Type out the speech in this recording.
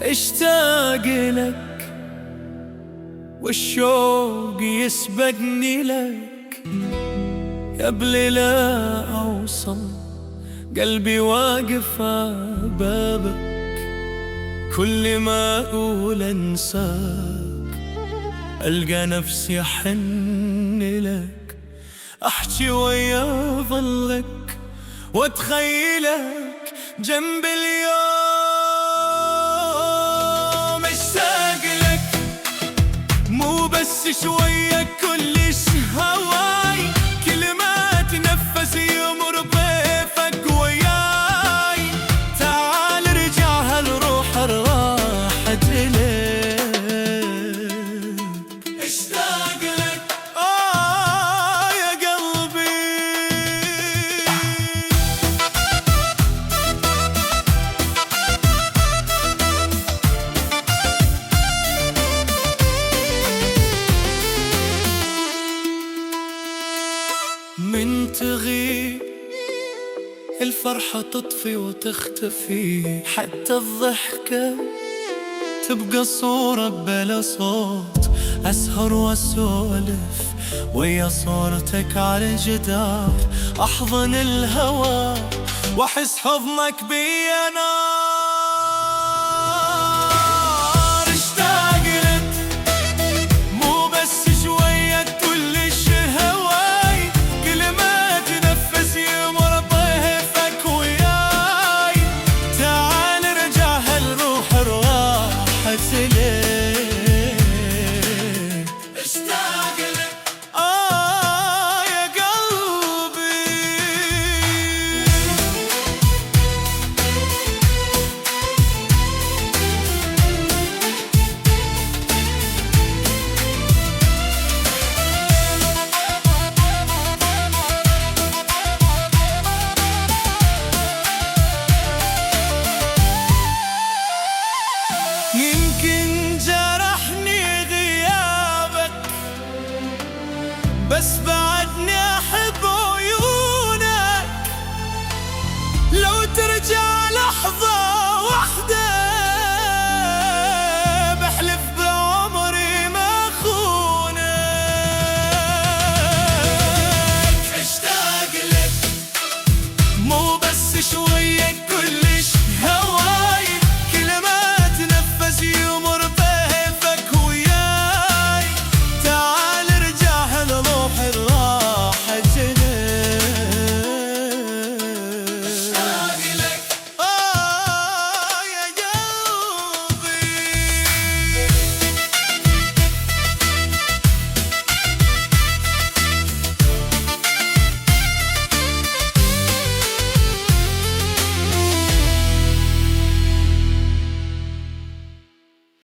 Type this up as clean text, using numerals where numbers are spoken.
اشتاق لك والشوق يسبقني لك، قبل لا أوصل قلبي واقف على بابك. كل ما أقول أنساك ألقى نفسي أحن لك، أحكي ويا ظلك وأتخيلك جنب اليوم. اشتاق لك مو بس شوية، كلش هواي، كل ما تنفس يمر بضيفك وياي. تعال رجع هالروح الراحت إليك. اشتاق لك يا قلبي. من تغيب الفرحة تطفي وتختفي، حتى الضحكة تبقى صورة بلا صوت. أسهر وأسولف ويا صورتك على الجدار، أحضن الهوى وأحس حضنك بي أنا.